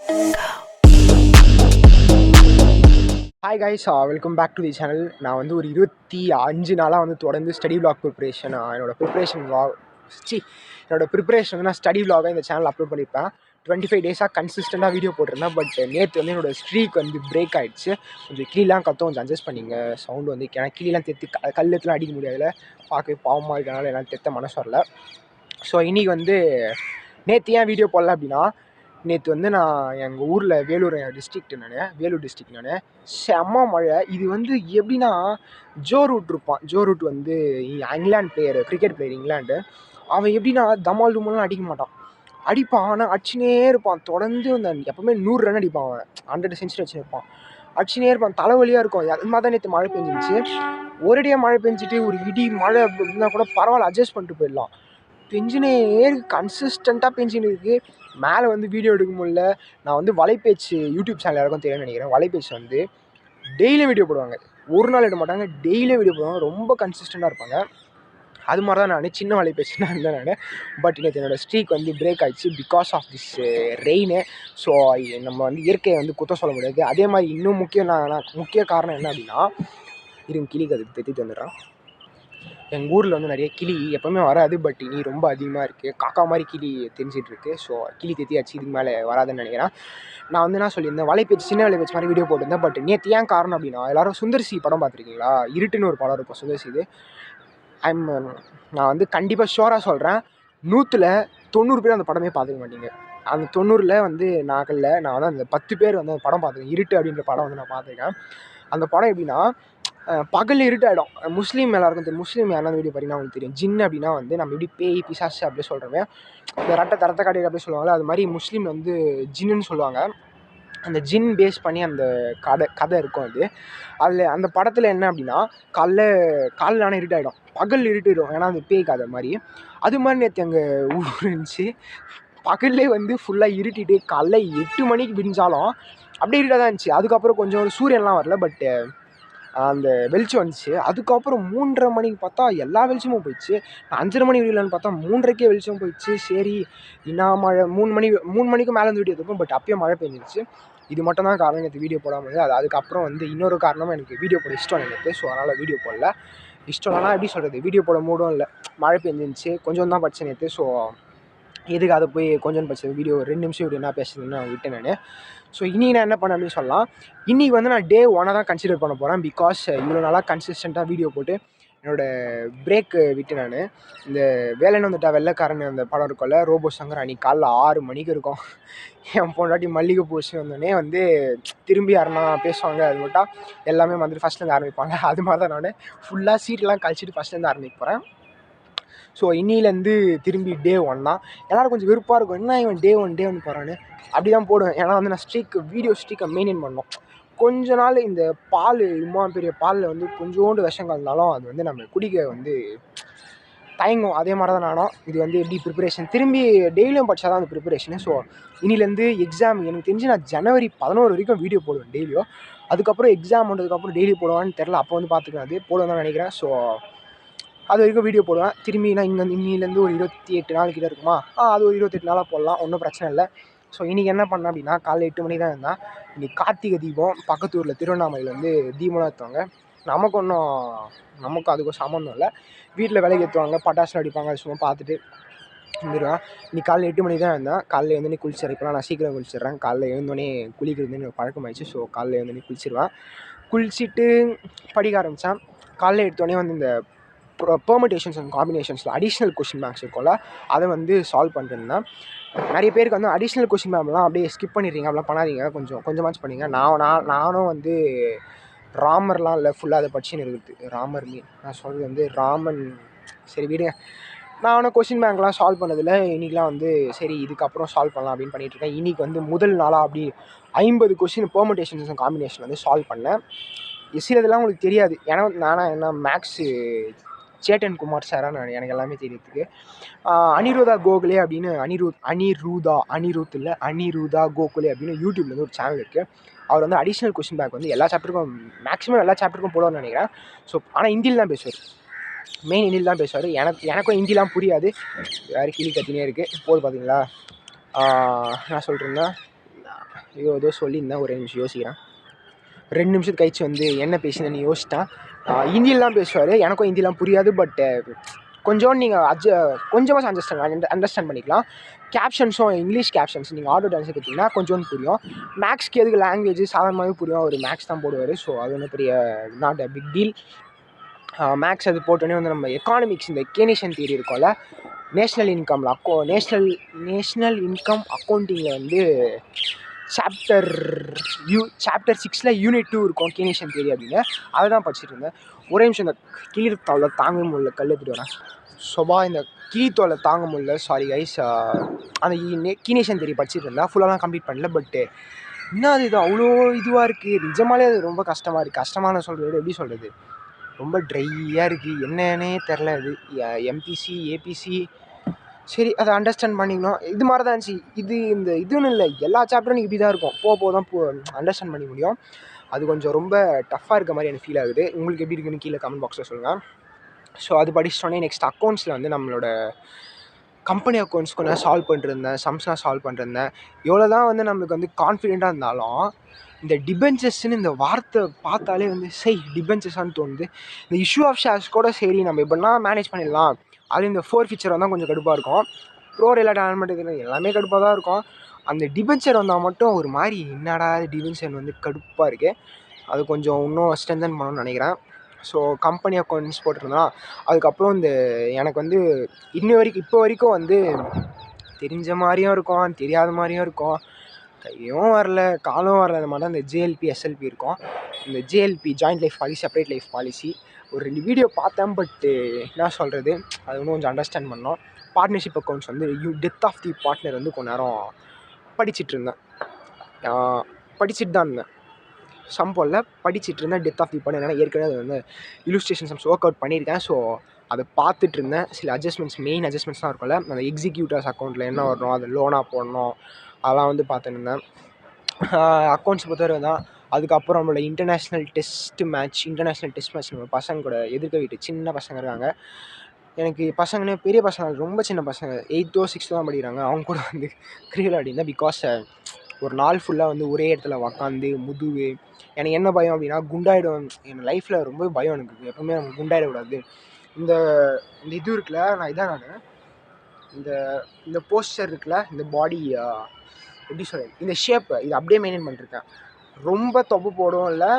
Hi guys, welcome back to the channel. நான் வந்து ஒரு 25 நாளாக வந்து தொடர்ந்து ஸ்டடி விளாக் ப்ரிப்ரேஷன் என்னோடய ப்ரிப்ரேஷன் வந்து நான் ஸ்டடி விளாகாக இந்த சேனல் அப்லோட் பண்ணியிருப்பேன். 25 டேஸாக கன்சிஸ்டண்ட்டாக வீடியோ போட்டிருந்தேன். பட் நேற்று வந்து என்னோடய ஸ்ட்ரீக் வந்து பிரேக் ஆகிடுச்சு. கொஞ்சம் கிளிலாம் கொஞ்சம் அட்ஜஸ்ட் பண்ணிங்க சவுண்டு வந்து, ஏன்னா கிளிலாம் தெத்து கல்லுலாம் அடிக்க முடியாதுல, பார்க்கவே பாவமாக இருக்கனால எல்லாம் தெத்த மனசு வரல. ஸோ இன்றைக்கி வந்து நேற்று ஏன் வீடியோ போடல அப்படின்னா, நேற்று வந்து நான் எங்கள் ஊரில் வேலூர் டிஸ்ட்ரிக்ட் நான் செம்ம மழை. இது வந்து எப்படின்னா, ஜோ ரூட் வந்து England player, cricket player England. அவன் எப்படின்னா தமால் துமால்லாம் அடிக்க மாட்டான், அடிப்பான். ஆனால் அடிச்சுனே இருப்பான் தொடர்ந்து. அந்த எப்போவுமே 100 ரன் அடிப்பான், அவன் 100 சென்ச்சுரி வச்சுருப்பான், அடிச்சுனே இருப்பான். தலைவலியாக இருக்கும். அது மாதிரி தான் நேற்று மழை பெஞ்சிருச்சு. ஒரேடியாக மழை பெஞ்சிட்டு ஒரு இடி மழை அப்படின்னா கூட பரவாயில்ல, அட்ஜஸ்ட் பண்ணிட்டு போயிடலாம். பெஞ்சினே கன்சிஸ்டண்ட்டாக பெஞ்சின்னு இருக்குது. மேலே வந்து வீடியோ எடுக்க முடியல. நான் வந்து வலைபேச்சு யூடியூப் சேனல் யாருக்கும் தெரியும்னு நினைக்கிறேன். வலைபேச்சு வந்து டெய்லியும் வீடியோ போடுவாங்க, ஒரு நாள் எடுக்க மாட்டாங்க, டெய்லியும் வீடியோ போடுவாங்க. ரொம்ப கன்சிஸ்டண்ட்டாக இருப்பாங்க. அது மாதிரி தான் நான் சின்ன வலைபேச்சு தான் இருந்தேன் நான். பட் நேற்று என்னோடய ஸ்ட்ரீக் வந்து பிரேக் ஆகிடுச்சு because of this rain. So நம்ம வந்து இயற்கையை வந்து குற்றம் சொல்ல முடியாது. அதே மாதிரி இன்னும் முக்கிய காரணம் என்ன அப்படின்னா, கிளிக்கு அதுக்கு தெத்திட்டு வந்துடுறான். எங்கள் ஊரில் வந்து நிறைய கிளி எப்போவுமே வராது, பட் இனி ரொம்ப அதிகமாக இருக்குது. காக்கா மாதிரி கிளி தெரிஞ்சிட்ருக்கு. ஸோ கிளி தெத்தியாச்சு, இதுக்கு மேலே வராதுன்னு நினைக்கிறேன். நான் வந்து என்ன சொல்லியிருந்தேன், வலைபேச்சு சின்ன வலைபேச்சு மாதிரி வீடியோ போட்டிருந்தேன். பட் நேற்று ஏன் காரணம் அப்படின்னா, எல்லோரும் சுந்தர்சி படம் பார்த்துருக்கீங்களா? இருட்டுன்னு ஒரு படம் இருக்கும், சுந்தர்சி. இது நான் வந்து கண்டிப்பாக ஷோராக சொல்கிறேன், 100ல் 90 பேர் அந்த படமே பார்த்துக்க மாட்டீங்க. அந்த 90ல் வந்து நான் வந்து அந்த 10 பேர் வந்து அந்த படம் பார்த்துருக்கேன். இருட்டு அப்படின்ற படம் வந்து நான் பார்த்துருக்கேன். அந்த படம் எப்படின்னா, பகல் இருட்டாகிடும். முஸ்லீம் எல்லாருக்கும் தெரியும். முஸ்லீம் யாரெல்லாம் வீடியோ பார்த்தீங்கன்னா அவங்களுக்கு தெரியும். ஜின் அப்படின்னா வந்து நம்ம எப்படி பேய் பிசாசு அப்படியே சொல்கிறோமே, இந்த தரத்த காட்டி அப்படியே சொல்லுவாங்களே, அது மாதிரி முஸ்லீம் வந்து ஜின்னுன்னு சொல்லுவாங்க. அந்த ஜின் பேஸ் பண்ணி அந்த கதை இருக்கும். அதில் அந்த படத்தில் என்ன அப்படின்னா, காலைல ஆனால் இருட்டாகிடும், பகல் இருட்டிடும். ஏன்னா அந்த பேய் கதை மாதிரி. அது மாதிரி நேற்று எங்கள் ஊர் இருந்துச்சு. பகல்லே வந்து ஃபுல்லாக இருட்டிட்டு காலைல 8 மணிக்கு விடிஞ்சாலும் அப்படியே இருட்டாக தான் இருந்துச்சு. அதுக்கப்புறம் கொஞ்சம் சூரியன்லாம் வரல, பட் அந்த வெளிச்சம் வந்துச்சு. அதுக்கப்புறம் 3:30 மணிக்கு பார்த்தா எல்லா வெளிச்சமும் போயிடுச்சு. நான் 5:30 மணி விடியலான்னு பார்த்தா 3:30க்கே வெளிச்சம் போயிடுச்சு. சரி என்ன மழை, 3 மணிக்கு மேலே வந்து வீடியோ எடுத்துப்போம், பட் அப்பயே மழை பெஞ்சிருச்சு. இது மட்டும் தான் காரணம் நேற்று வீடியோ போடாமல். அதுக்கப்புறம் வந்து இன்னொரு காரணமும் எனக்கு வீடியோ போட இஷ்டம் எனக்கு. ஸோ அதனால் வீடியோ போடல. இஷ்டம் இல்லைனா எப்படி சொல்கிறது, வீடியோ போட மூடும் இல்லை. மழை பெஞ்சிருந்துச்சு, கொஞ்சம் தான் படித்தேன் நேற்று. ஸோ எதுக்கு அதை போய் கொஞ்சம் படித்தது, வீடியோ 2 நிமிஷம் வீடியோ என்ன பேசுறதுன்னு நான் விட்டேன் நான். ஸோ இன்றைக்கி நான் என்ன பண்ணேன் அப்படின்னு சொல்லலாம். இன்றைக்கி வந்து நான் டே 1 தான் கன்சிடர் பண்ண போகிறேன். பிகாஸ் இவ்வளோ நாளாக கன்சிஸ்டண்ட்டாக வீடியோ போட்டு என்னோடய பிரேக்கு விட்டு நான் இந்த வேலைன்னு வந்துட்டா வெள்ளைக்காரன் அந்த படம் இருக்கும்ல, ரோபோ சங்கர், அன்றைக்கி காலைல 6 மணிக்கு இருக்கும். என் பொண்டாட்டி மல்லிகை பூசி வந்தோடனே வந்து திரும்பி யாருன்னா பேசுவாங்க, அது மட்டும் எல்லாமே வந்து ஃபஸ்ட்லேருந்து ஆரம்பிப்பாங்க. அது மாதிரி தான் நான் ஃபுல்லாக சீட்லாம் கழிச்சிட்டு ஃபஸ்ட்லேருந்து ஆரம்பிக்க போகிறேன். ஸோ இன்னிலேருந்து திரும்பி டே 1 தான். எல்லோரும் கொஞ்சம் வெறுப்பாக இருக்கும், என்ன இவன் டே 1 போகிறான்னு. அப்படி தான் போடுவேன். ஏன்னா வந்து நான் வீடியோ ஸ்ட்ரீக்கை மெயின்டைன் பண்ணணும். கொஞ்ச நாள் இந்த பால், இம்மா பெரிய பாலில் வந்து கொஞ்சோண்டு விஷம் கலந்தாலும் அது வந்து நம்ம குடிக்க வந்து தயங்கும். அதே மாதிரி தான் நானும். இது வந்து எப்படி ப்ரிப்பரேஷன் திரும்பி டெய்லியும் படித்தா தான் அந்த ப்ரிப்பரேஷனு. ஸோ இனிலேருந்து எக்ஸாம் எனக்கு தெரிஞ்சு நான் ஜனவரி 11 வரைக்கும் வீடியோ போடுவேன் டெய்லியும். அதுக்கப்புறம் எக்ஸாம் வந்ததுக்கப்புறம் டெய்லி போடுவான்னு தெரில, அப்போ வந்து பார்த்துக்கலாம். அது போடுவேன் தான் நினைக்கிறேன். ஸோ அது வரைக்கும் வீடியோ போடுவேன். திரும்பி நான் இன்னிலேருந்து ஒரு 28 நாள் கிட்ட இருக்குமா, அது ஒரு 28 நாளாக போடலாம், ஒன்றும் பிரச்சனை இல்லை. ஸோ இன்றைக்கி என்ன பண்ணேன் அப்படின்னா, காலைல 8 மணிக்கு தான் இருந்தேன். இன்றைக்கி கார்த்திகை தீபம், பக்கத்து ஊரில் திருவண்ணாமலையில் வந்து தீபம்லாம் ஏற்றுவாங்க. நமக்கும் அதுக்கும் சம்மந்தம் இல்லை. வீட்டில் விலைக்கு ஏற்றுவாங்க, பட்டாசுலாம் அடிப்பாங்க, அது சும்மா பார்த்துட்டு இருந்துடுவேன். இன்றைக்கி காலைல 8 மணிக்கு தான் இருந்தேன். காலைல எழுந்தோடனே குளிச்சிடுறேன். இப்போலாம் நான் சீக்கிரம் குளிச்சிடுறேன். காலைல எழுந்தோடனே குளிக்கிறது எனக்கு பழக்கமாகிடுச்சு. ஸோ காலைல எழுந்தோடனே குளிச்சிடுவேன். குளிச்சுட்டு படிக்க ஆரம்பித்தேன். காலைல எடுத்தோடனே வந்து இந்த பெர்முடேஷன்ஸ் அண்ட் காம்பினேஷன்ஸில் அடிஷ்னல் கொஷின் பேங்க்ஸ் இருக்கும்ல, அதை வந்து சால்வ் பண்ணிருந்தேன். நிறைய பேருக்கு வந்து அடிஷ்னல் கொஷின் பேங்க்லாம் அப்படியே ஸ்கிப் பண்ணிடுறீங்க, அப்படிலாம் பண்ணாதீங்க, கொஞ்சமாச்சும் பண்ணிங்க. நானும் வந்து ராமர்லாம் இல்லை, ஃபுல்லாக அதை படிச்சுன்னு இருக்குது. ராமர் நான் சொல்கிறது வந்து ராமன். சரி விடுங்க, நான் அவனை கொஷின் பேங்க்லாம் சால்வ் பண்ணதில்லை. இன்றைக்கெலாம் வந்து சரி இதுக்கப்புறம் சால்வ் பண்ணலாம் அப்படின்னு பண்ணிகிட்ருக்கேன். இன்றைக்கி வந்து முதல் நாளாக அப்படி 50 கொஷின் பெர்முடேஷன்ஸ் அண்ட் காம்பினேஷன் வந்து சால்வ் பண்ணேன். சிலதெல்லாம் உங்களுக்கு தெரியாது, ஏன்னா என்ன மேக்ஸு சேட்டன் குமார் சாரா, எனக்கு எல்லாமே தெரியுதுக்கு. அனிருதா கோகுலே அப்படின்னு அனிருதா கோகுலே அப்படின்னு யூடியூப்ல வந்து ஒரு சேனல் இருக்குது. அவர் வந்து அடிஷ்னல் கொஸ்டின் பேங்க் வந்து எல்லா சாப்டருக்கும், மேக்ஸிமம் எல்லா சாப்டருக்கும் போடுவார்னு நினைக்கிறேன். ஸோ ஆனால் ஹிந்தியில் தான் பேசுவார், மெயின் ஹிந்தியில் தான் பேசுவார். எனக்கும் ஹிந்திலாம் புரியாது. வேறு கிளி கத்தினே இருக்குது போது பார்த்தீங்களா. நான் சொல்கிறேன்னா, ஐயோ ஏதோ சொல்லியிருந்தேன், ஒரே நிமிஷம் யோசிக்கிறேன். 2 நிமிஷத்துக்கு கழிச்சு வந்து என்ன பேசினேன்னு யோசிச்சிட்டேன். ஹிந்திலாம் பேசுவார், எனக்கும் ஹிந்திலாம் புரியாது. பட் கொஞ்சோண்டு நீங்கள் கொஞ்சமாக அண்டர்ஸ்டாண்ட் பண்ணிக்கலாம். கேப்ஷன்ஸும் இங்கிலீஷ் கேப்ஷன்ஸ் நீங்கள் ஆட்டோ டான்ஸை பார்த்தீங்கன்னா கொஞ்சோண்டு புரியும். மேக்ஸ்க்கு எதுக்கு லாங்குவேஜ் சாதாரணமாகவே புரியும், அவர் மேக்ஸ் தான் போடுவார். ஸோ அது ஒன்றும் பெரிய நாட் அ பிக் டீல். மேக்ஸ் அது போட்டோன்னே வந்து நம்ம எக்கானமிக்ஸ் இந்த கேனேஷன் தியரி இருக்கும்ல, நேஷ்னல் இன்கம் அக்கௌண்டிங்கில் வந்து சாப்டர் 6ல் யூனிட் 2 இருக்கும் கேனேஷன் தியரி அப்படின்னு. அதை தான் படிச்சுட்டு இருந்தேன். ஒரே நிமிஷம் இந்த கிளித்தோலை தாங்க முடியல, கல் எடுத்துகிட்டு வரேன். இந்த கிளித்தோலை தாங்க முடியல, சாரி கைஸ். அந்த கேனேஷன் தியரி படிச்சுட்டு இருந்தேன், ஃபுல்லாலாம் கம்ப்ளீட் பண்ணல. பட்டு இன்னும் இது அவ்வளோ இதுவாக இருக்குது, நிஜமாலே அது ரொம்ப கஷ்டமாக இருக்குது. கஷ்டமான சொல்கிறது எப்படி சொல்கிறது, ரொம்ப ட்ரையாக இருக்குது, என்னன்னே தெரில. அது எம்பிசி ஏபிசி சரி, அதை அண்டர்ஸ்டாண்ட் பண்ணிக்கணும். இது மாதிரி தான் இருந்துச்சு. இதுன்னு இல்லை, எல்லா சாப்டரும் எனக்கு இப்படி தான் இருக்கும். போக அண்டர்ஸ்டாண்ட் பண்ணிக்க முடியும். அது கொஞ்சம் ரொம்ப டஃப்பாக இருக்க மாதிரி எனக்கு ஃபீல் ஆகுது. உங்களுக்கு எப்படி இருக்குன்னு கீழே கமெண்ட் பாக்ஸில் சொல்லுங்கள். ஸோ அது படிச்சிட்டோன்னே நெக்ஸ்ட் அக்கௌண்ட்ஸில் வந்து நம்மளோட கம்பெனி அக்கௌண்ட்ஸ் கொஞ்சம் சால்வ் பண்ணிருந்தேன், சம்ஸ்லாம் சால்வ் பண்ணிருந்தேன். எவ்வளோ தான் வந்து நம்மளுக்கு வந்து கான்ஃபிடெண்ட்டாக இருந்தாலும் இந்த டிபென்ச்சர்ஸ்ன்னு இந்த வார்த்தை பார்த்தாலே வந்து டிபென்ச்சர்ஸான்னு தோணுது. இந்த இஷ்யூ ஆஃப் ஷேர்ஸ் கூட சரி நம்ம எப்படிலாம் மேனேஜ் பண்ணிடலாம். அது இந்த 4 ஃபீச்சர் வந்தால் கொஞ்சம் கடுப்பாக இருக்கும். ப்ரோ ரிலேட் ஆல்மெண்ட் இது எல்லாமே கடுப்பாக தான் இருக்கும். அந்த டிபென்ச்சர் வந்தால் மட்டும் ஒரு மாதிரி என்னடா டிபென்ச்சர் வந்து கடுப்பாக இருக்குது. அது கொஞ்சம் இன்னும் ஸ்ட்ரென்தன் பண்ணணும்னு நினைக்கிறேன். ஸோ கம்பெனி அக்கௌண்ட்ஸ் போட்டிருந்தேன். அதுக்கப்புறம் எனக்கு வந்து இப்போ வரைக்கும் வந்து தெரிஞ்ச மாதிரியும் இருக்கும், தெரியாத மாதிரியும் இருக்கும், கையும் வரல காலும் வரல. அந்த மாதிரி தான் இந்த ஜேஎல்பி எஸ்எல்பி இருக்கும். இந்த JLP joint life policy, separate life policy ஒரு 2 வீடியோ பார்த்தேன். பட்டு என்ன சொல்கிறது, அது இன்னும் கொஞ்சம் அண்டர்ஸ்டாண்ட் பண்ணோம். பார்ட்னர்ஷிப் அக்கௌண்ட்ஸ் வந்து டெத் ஆஃப் தி பார்ட்னர் வந்து கொஞ்ச நேரம் படிச்சுட்டு இருந்தேன். படிச்சுட்டு தான் இருந்தேன், போல் படிச்சுட்டு இருந்தேன். டெத் ஆஃப் தி பார்ட்னர் ஏன்னா ஏற்கனவே அது வந்து இல்லுஸ்ட்ரேஷன் சம்ஸ் ஒர்க் அவுட் பண்ணியிருக்கேன். ஸோ அதை பார்த்துட்டு இருந்தேன். சில மெயின் அட்ஜஸ்ட்மெண்ட்ஸ்லாம் இருக்கும்ல, அந்த எக்ஸிக்யூட்டர்ஸ் அக்கௌண்ட்டில் என்ன வரணும், அதை லோனாக போடணும், அதெல்லாம் வந்து பார்த்துட்டு இருந்தேன். அக்கௌண்ட்ஸ் பொறுத்தவரை தான். அதுக்கப்புறம் நம்மளோட இன்டர்நேஷ்னல் டெஸ்ட் மேட்ச் நம்ம பசங்க கூட எதிர்க்க வீட்டு சின்ன பசங்க இருக்காங்க. எனக்கு பசங்கன்னு பெரிய பசங்க, ரொம்ப சின்ன பசங்க 8th 6th தான் படிக்கிறாங்க. அவங்க கூட வந்து கிரிக்கெட் ஆடிருந்தேன். பிகாஸ் ஒரு நாள் ஃபுல்லாக வந்து ஒரே இடத்துல உக்காந்து எனக்கு என்ன பயம் அப்படின்னா குண்டாயிடும். என் லைஃப்பில் ரொம்ப பயம் எனக்கு, எப்பவுமே நம்ம குண்டாயிடக்கூடாது. இந்த இது இருக்குல்ல, நான் இந்த போஸ்டர் இருக்குல்ல, இந்த பாடி எப்படி சொல்கிறது, இந்த ஷேப்பு இது அப்படியே மெயின்டைன் பண்ணிருக்கேன். ரொம்ப தொப்பை போடவும் இல்லை,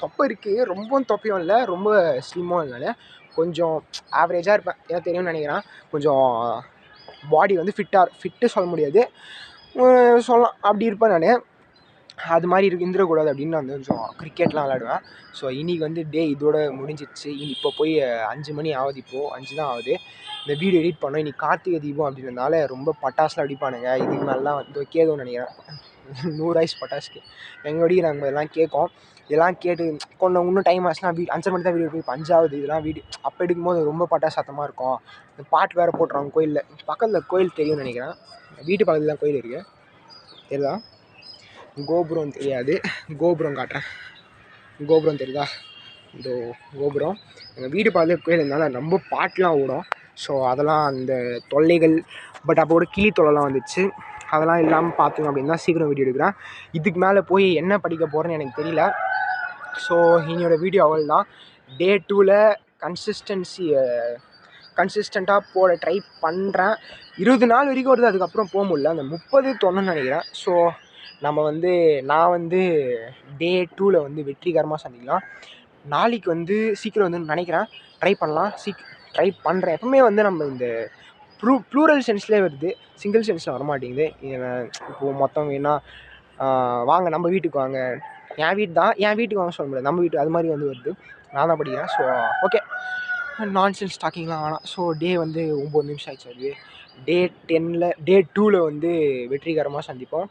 தொப்பை இருக்குது, ரொம்பவும் தொப்பையும் இல்லை, ரொம்ப ஸ்லிம்மும் இல்லை, கொஞ்சம் ஆவரேஜாக இருப்பேன். ஏன்னா தெரியும்னு நினைக்கிறேன். கொஞ்சம் பாடி வந்து ஃபிட்டு சொல்ல முடியாது, சொல்லலாம், அப்படி இருப்பேன் நான். அது மாதிரி இருந்துடக்கூடாது அப்படின்னு நான் வந்து கொஞ்சம் கிரிக்கெட்லாம் விளையாடுவேன். ஸோ இன்றைக்கி வந்து இதோட முடிஞ்சிடுச்சு. இப்போ போய் 5 மணி ஆகுது, இப்போது 5 தான் ஆகுது. இந்த வீடியோ எடிட் பண்ணோம். இன்றைக்கி கார்த்திகை தீபம் அப்படின்றதுனால ரொம்ப பட்டாசுலாம் வெடிப்பானுங்க. இதுக்கு மேலாம் வந்து கேட்கும்னு நினைக்கிறேன். 100 ஐஸ் பட்டாசுக்கு எங்கள் வெடிக்கிறாங்க, இதெல்லாம் கேட்கும். இதெல்லாம் கேட்டு இன்னும் டைம் ஆச்சுன்னா 5 மணி தான் வீடியோ போய் 5 ஆகுது. இதெல்லாம் அப்போ எடுக்கும்போது ரொம்ப பட்டாசு சத்தமாக இருக்கும். இந்த பாட்டு வேறு போட்டுருவாங்க கோயிலில். பக்கத்தில் கோயில் தெரியும்னு நினைக்கிறேன், வீட்டு பக்கத்தில் தான் கோயில் இருக்குது. தெரியுதா? கோபுரம் தெரியாது, கோபுரம் காட்டுறேன். கோபுரம் தெரியுதா? இந்த கோபுரம் எங்கள் வீடு பக்கத்தில் கோயில் இருந்தாலும் ரொம்ப பாட்டுலாம் ஓடும். ஸோ அதெல்லாம் அந்த தொல்லைகள். பட் அப்போட கிளி தொல்லைலாம் வந்துச்சு, அதெல்லாம் இல்லாமல் பார்த்துங்க அப்படின்னு தான் சீக்கிரம் வீடியோ எடுக்கிறேன். இதுக்கு மேலே போய் என்ன படிக்க போகிறேன்னு எனக்கு தெரியல. ஸோ என்னோட வீடியோ அவள் தான். டே 2ல் கன்சிஸ்டண்ட்டாக போட ட்ரை பண்ணுறேன். 20 நாள் வரைக்கும் வருது, அதுக்கப்புறம் போக முடியல. அந்த 30 தொண்ணணும்னு நினைக்கிறேன். ஸோ நான் வந்து டே 2ல் வந்து வெற்றிகரமாக சந்திக்கலாம். நாளைக்கு வந்து சீக்கிரம் வந்து நினைக்கிறேன், ட்ரை பண்ணுறேன். எப்பவுமே வந்து நம்ம இந்த ப்ளூரல் சென்ஸ்லேயே வருது, சிங்கிள் சென்ஸில் வரமாட்டேங்குது. இப்போது மொத்தம் வேணால் வாங்க நம்ம வீட்டுக்கு வாங்க, என் வீட்டுக்கு வாங்க சொல்ல முடியாது, நம்ம வீட்டு அது மாதிரி வந்து வருது. நான் தான் படிக்கிறேன். ஸோ ஓகே, நான்சென்ஸ் டாக்கிங்லாம் வேணாம். ஸோ டே வந்து 9 நிமிஷம் ஆயிடுச்சு. அது டே 2ல் வந்து வெற்றிகரமாக சந்திப்போம்.